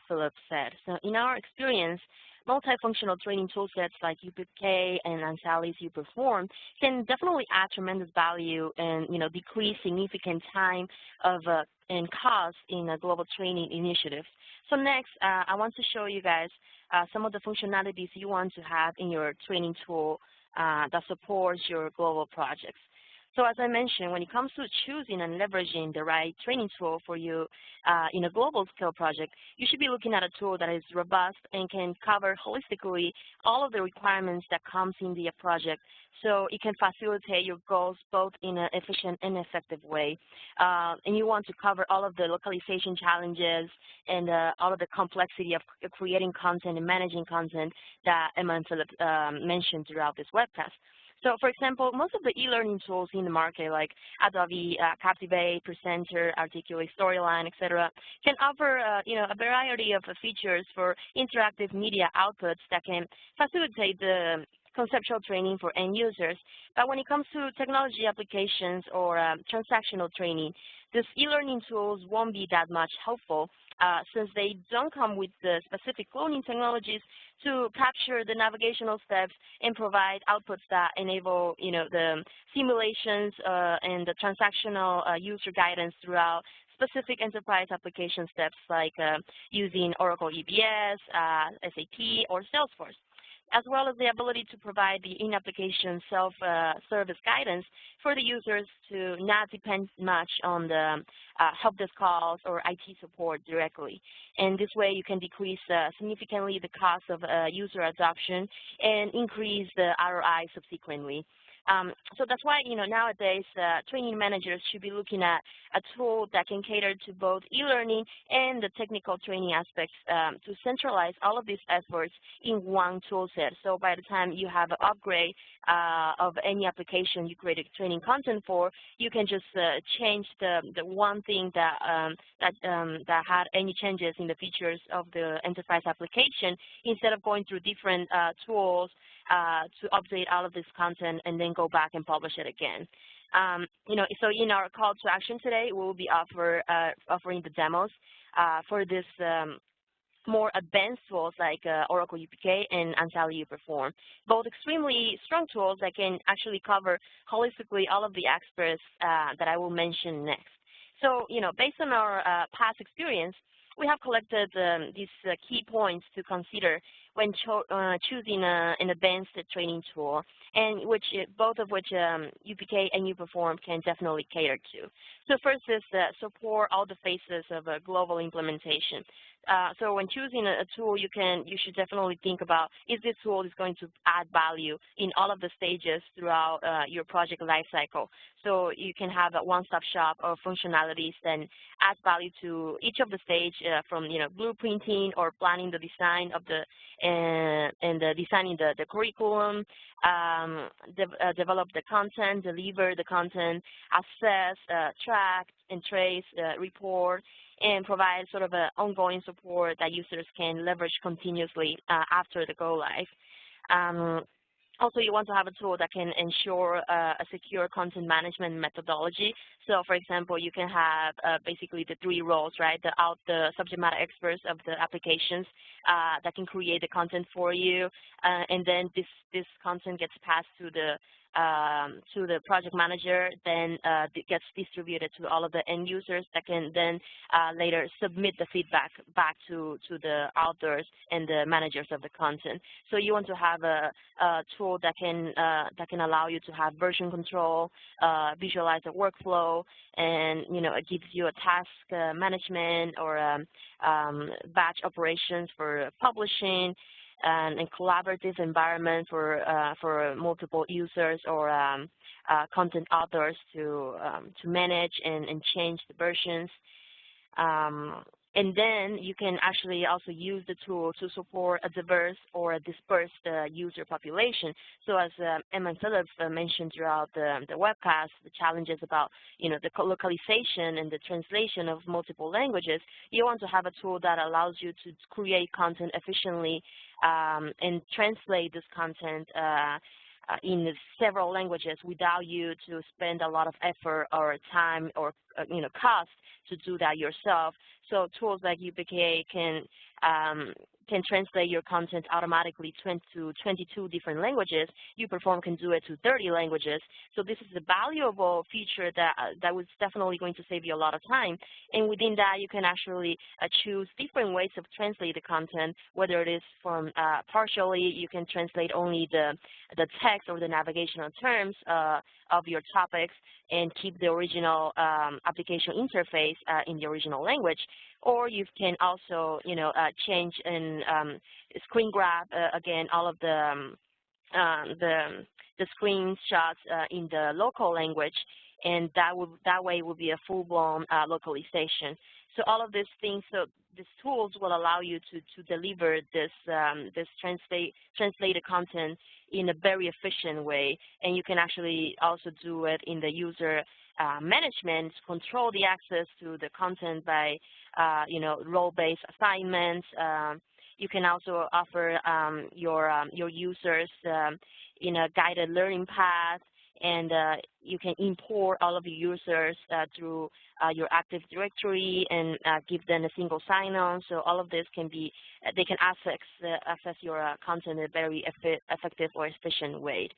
Philip said. So in our experience, multifunctional training toolsets like UPK and Ansali's UPerform can definitely add tremendous value and decrease significant time and cost in a global training initiative. So next, I want to show you guys some of the functionalities you want to have in your training tool that supports your global projects. So as I mentioned, when it comes to choosing and leveraging the right training tool for you in a global scale project, you should be looking at a tool that is robust and can cover holistically all of the requirements that comes in the project, so it can facilitate your goals both in an efficient and effective way. And you want to cover all of the localization challenges and all of the complexity of creating content and managing content that Emma and Philip mentioned throughout this webcast. So, for example, most of the e-learning tools in the market, like Adobe Captivate, Presenter, Articulate, Storyline, etc., can offer a variety of features for interactive media outputs that can facilitate the conceptual training for end users. But when it comes to technology applications or transactional training, these e-learning tools won't be that much helpful since they don't come with the specific cloning technologies to capture the navigational steps and provide outputs that enable, the simulations and the transactional user guidance throughout specific enterprise application steps like using Oracle EBS, SAP, or Salesforce, as well as the ability to provide the in-application self-service guidance for the users to not depend much on the help desk calls or IT support directly. And this way you can decrease significantly the cost of user adoption and increase the ROI subsequently. So that's why, nowadays training managers should be looking at a tool that can cater to both e-learning and the technical training aspects to centralize all of these efforts in one tool set. So by the time you have an upgrade of any application you created training content for, you can just change the one thing that had any changes in the features of the enterprise application instead of going through different tools to update all of this content and then go back and publish it again. So in our call to action today, we will be offering the demos for this more advanced tools like Oracle UPK and Ansali Perform, both extremely strong tools that can actually cover holistically all of the aspects that I will mention next. So, based on our past experience, we have collected these key points to consider when choosing an advanced training tool, and both of which UPK and UPerform can definitely cater to. So first is support all the phases of a global implementation. So when choosing a tool, you should definitely think about, is this tool is going to add value in all of the stages throughout your project lifecycle. So you can have a one-stop shop of functionalities and add value to each of the stage from blueprinting or planning the design of the and designing the curriculum, develop the content, deliver the content, assess, track, and trace, report, and provide sort of an ongoing support that users can leverage continuously after the go live. Also, you want to have a tool that can ensure a secure content management methodology. So, for example, you can have basically the three roles, right? The subject matter experts of the applications that can create the content for you, and then this content gets passed to the project manager, then it gets distributed to all of the end users that can then later submit the feedback back to the authors and the managers of the content. So you want to have a tool that can allow you to have version control, visualize the workflow, and it gives you a task management or batch operations for publishing, and collaborative environment for multiple users or content authors to manage and change the versions. And then you can actually also use the tool to support a diverse or a dispersed user population. So as Emma and Philip mentioned throughout the webcast, the challenges about the localization and the translation of multiple languages, you want to have a tool that allows you to create content efficiently and translate this content in several languages without you to spend a lot of effort or time or cost to do that yourself. So tools like UPK can can translate your content automatically to 22 different languages. UPerform can do it to 30 languages. So this is a valuable feature that was definitely going to save you a lot of time. And within that, you can actually choose different ways of translate the content, whether it is from partially, you can translate only the text or the navigational terms of your topics and keep the original application interface in the original language. Or you can also, change and screen grab again all of the screenshots in the local language, and that way will be a full-blown localization. So all of these things, so these tools will allow you to deliver this translated content in a very efficient way, and you can actually also do it in the user management, control the access to the content by role-based assignments. You can also offer your users in a guided learning path, and you can import all of your users through your Active Directory and give them a single sign-on. So all of this can be, they can access your content in a very effective or efficient way.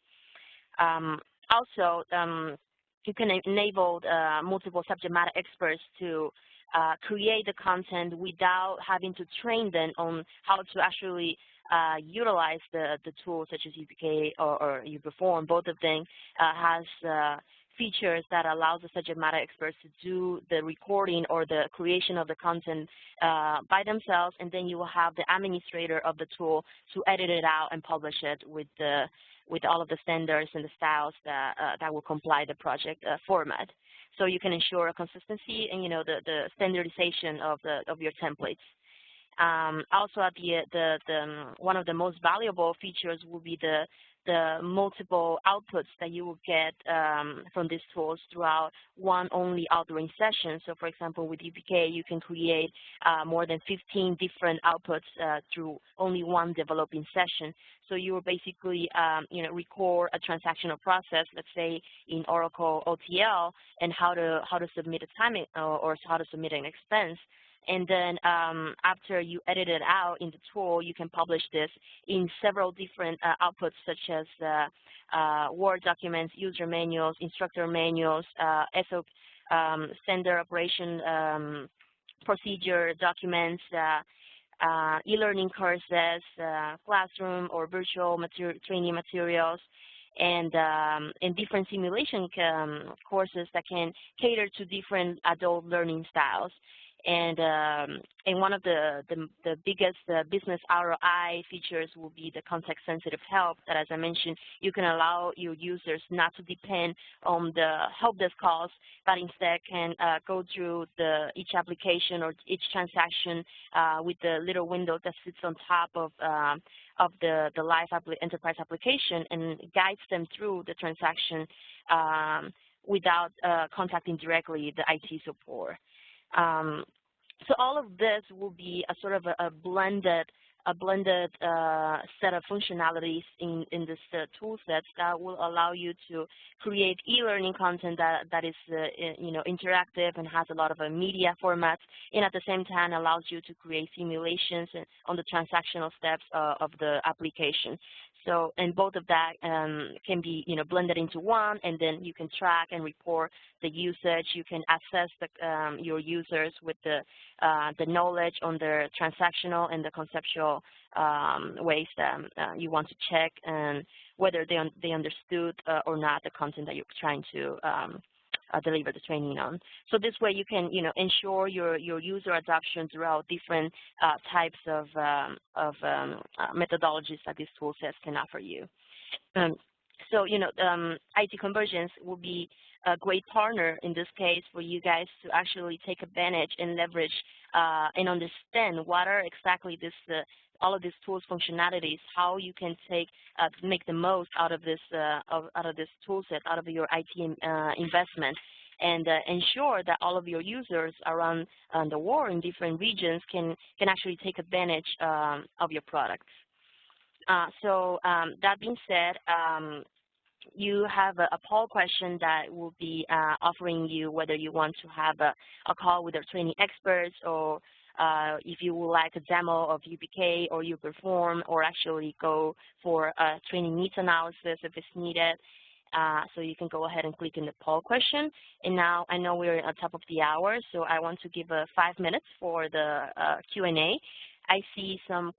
Also, you can enable multiple subject matter experts to create the content without having to train them on how to actually utilize the tools such as UPK or UPerform. Both of them has features that allows the subject matter experts to do the recording or the creation of the content by themselves, and then you will have the administrator of the tool to edit it out and publish it with all of the standards and the styles that will comply the project format. So you can ensure a consistency and the standardization of your templates. Also, one of the most valuable features will be the multiple outputs that you will get from these tools throughout one only authoring session. So, for example, with UPK, you can create more than 15 different outputs through only one developing session. So you will basically, record a transactional process, let's say in Oracle OTL, and how to submit a timing or how to submit an expense. And then after you edit it out in the tool, you can publish this in several different outputs, such as Word documents, user manuals, instructor manuals, SOP, standard operation procedure documents, e-learning courses, classroom or virtual training materials, and different simulation courses that can cater to different adult learning styles. And one of the biggest business ROI features will be the context-sensitive help that, as I mentioned, you can allow your users not to depend on the help desk calls, but instead can go through each application or each transaction with the little window that sits on top of the live enterprise application and guides them through the transaction without contacting directly the IT support. So all of this will be a sort of a blended set of functionalities in this tool sets that will allow you to create e-learning content that is interactive and has a lot of media formats, and at the same time allows you to create simulations on the transactional steps of the application. So, and both of that can be, blended into one, and then you can track and report the usage. You can assess your users with the knowledge on their transactional and the conceptual ways that you want to check and whether they understood or not the content that you're trying to deliver the training on. So this way you can, ensure your user adoption throughout different types of methodologies that these tool sets can offer you. So, IT Convergence will be a great partner in this case for you guys to actually take advantage and leverage and understand what are exactly all of these tools functionalities, how you can make the most out of this tool set, out of your IT investment, and ensure that all of your users around the world in different regions can actually take advantage of your products. So that being said, you have a poll question that will be offering you whether you want to have a call with the training experts, or if you would like a demo of UPK or UPerform, or actually go for a training needs analysis if it's needed. So you can go ahead and click in the poll question. And now I know we're at the top of the hour, so I want to give 5 minutes for the Q&A. I see some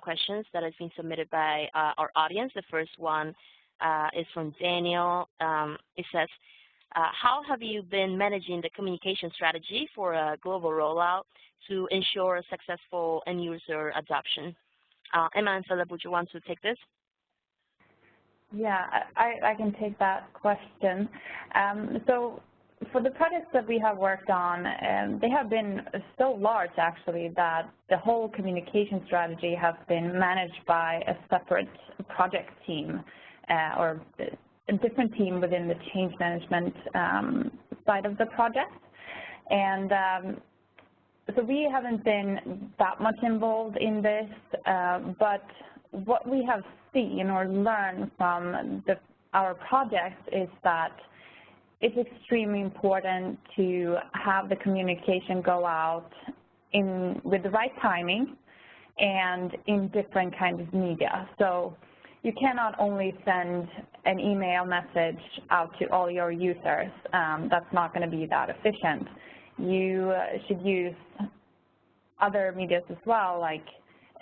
questions that have been submitted by our audience. The first one is from Daniel. It says, how have you been managing the communication strategy for a global rollout to ensure successful end-user adoption? Emma and Philip, would you want to take this? Yeah, I can take that question. So for the projects that we have worked on, they have been so large, actually, that the whole communication strategy has been managed by a separate project team, or a different team within the change management side of the project. And so we haven't been that much involved in this, but what we have seen or learned from our projects is that it's extremely important to have the communication go out with the right timing and in different kinds of media. So you cannot only send an email message out to all your users. That's not going to be that efficient. You should use other medias as well, like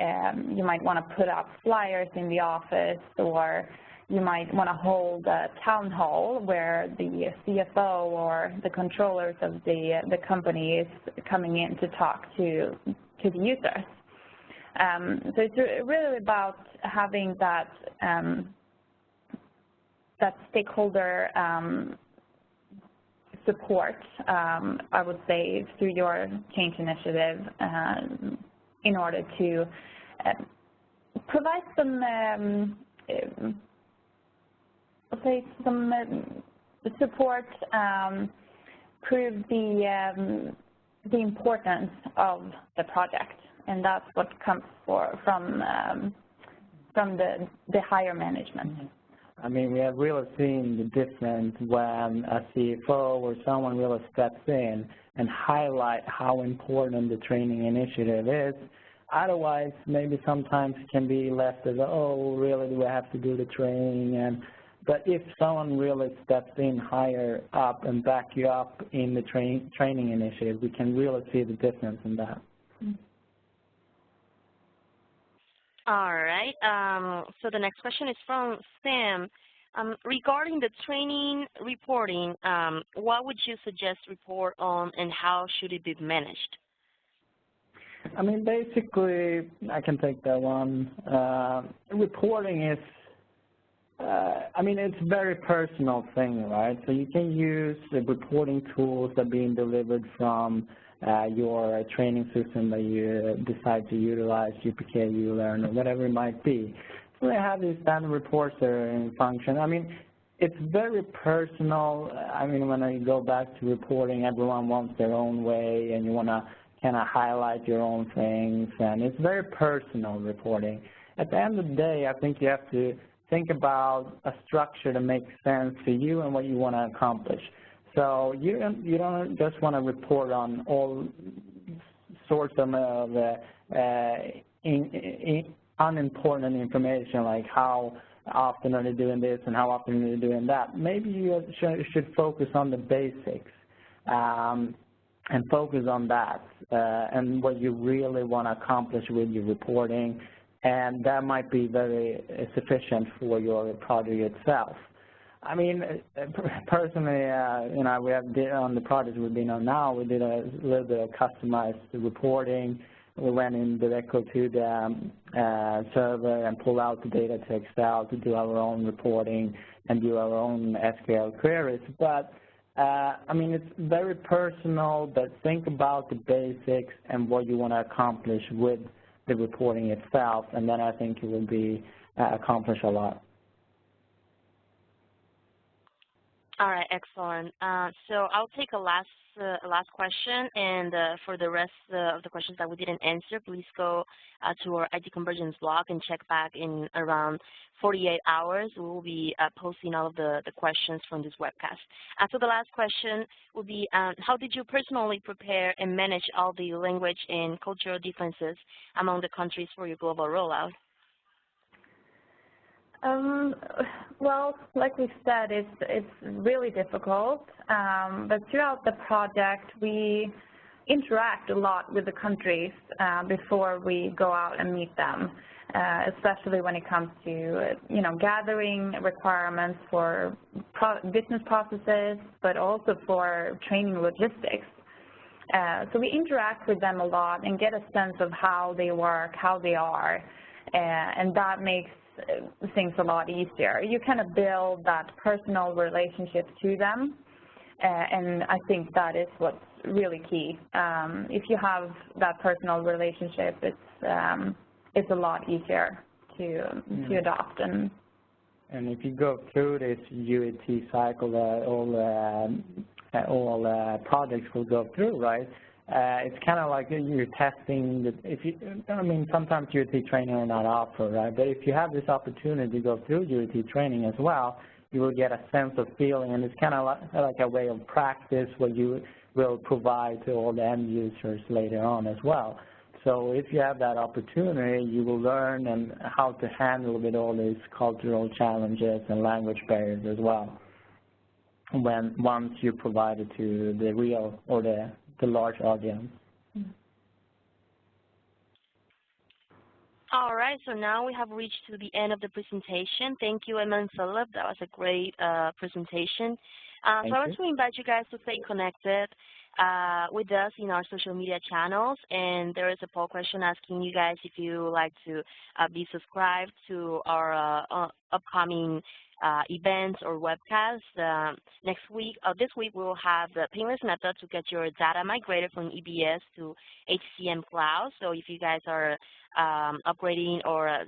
you might want to put up flyers in the office, or you might want to hold a town hall where the CFO or the controllers of the company is coming in to talk to the users. So it's really about having that stakeholder support, I would say, through your change initiative in order to provide some support, prove the importance of the project, and that's what comes from the higher management. I mean, we have really seen the difference when a CFO or someone really steps in and highlight how important the training initiative is. Otherwise, maybe sometimes it can be left as, oh, really, do I have to do the training? But if someone really steps in higher up and back you up in the training initiative, we can really see the difference in that. All right. So the next question is from Sam. Regarding the training reporting, what would you suggest report on, and how should it be managed? I mean, basically, I can take that one. Reporting is, I mean, it's a very personal thing, right? So you can use the reporting tools that are being delivered from your training system that you decide to utilize, UPK, ULearn, or whatever it might be. So they have these standard reports that are in function. I mean, it's very personal. I mean, when I go back to reporting, everyone wants their own way, and you want to kind of highlight your own things, and it's very personal reporting. At the end of the day, I think you have to think about a structure that makes sense to you and what you want to accomplish. So you don't just want to report on all sorts of unimportant information, like how often are they doing this and how often are they doing that. Maybe you should focus on the basics and focus on that and what you really want to accomplish with your reporting, and that might be very sufficient for your project itself. I mean, personally, you know, we have on the project we've been on now, we did a little bit of customized reporting. We went in directly to the server and pulled out the data to Excel to do our own reporting and do our own SQL queries. But, I mean, it's very personal, but think about the basics and what you want to accomplish with the reporting itself, and then I think you will be accomplish a lot. All right, excellent. So I'll take a last question, and for the rest of the questions that we didn't answer, please go to our IT Convergence blog and check back in around 48 hours. We will be posting all of the questions from this webcast. So the last question will be, how did you personally prepare and manage all the language and cultural differences among the countries for your global rollout? Well, like we said, it's really difficult, but throughout the project, we interact a lot with the countries before we go out and meet them, especially when it comes to, gathering requirements for business processes, but also for training logistics. So we interact with them a lot and get a sense of how they work, how they are, and that makes things a lot easier. You kind of build that personal relationship to them, and I think that is what's really key. If you have that personal relationship, it's a lot easier to adopt. And if you go through this UAT cycle that all projects will go through, right? It's kind of like you're testing. Sometimes UAT training are not offered, right? But if you have this opportunity to go through UAT training as well, you will get a sense of feeling, and it's kind of like a way of practice what you will provide to all the end users later on as well. So if you have that opportunity, you will learn and how to handle with all these cultural challenges and language barriers as well. Once you provide it to the real or the large audience. All right, so now we have reached to the end of the presentation. Thank you, Emma and Philip. That was a great presentation. So I want to invite you guys to stay connected with us in our social media channels, and there is a poll question asking you guys if you would like to be subscribed to our upcoming events or webcasts. This week we will have the painless method to get your data migrated from EBS to HCM Cloud. So if you guys are upgrading or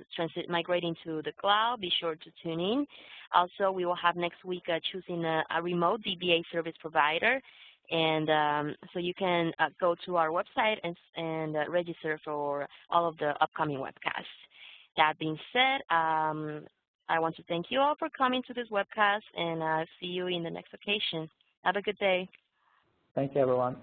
migrating to the cloud, be sure to tune in. Also, we will have next week choosing a remote DBA service provider. And so you can go to our website and register for all of the upcoming webcasts. That being said, I want to thank you all for coming to this webcast, and see you in the next occasion. Have a good day. Thank you, everyone.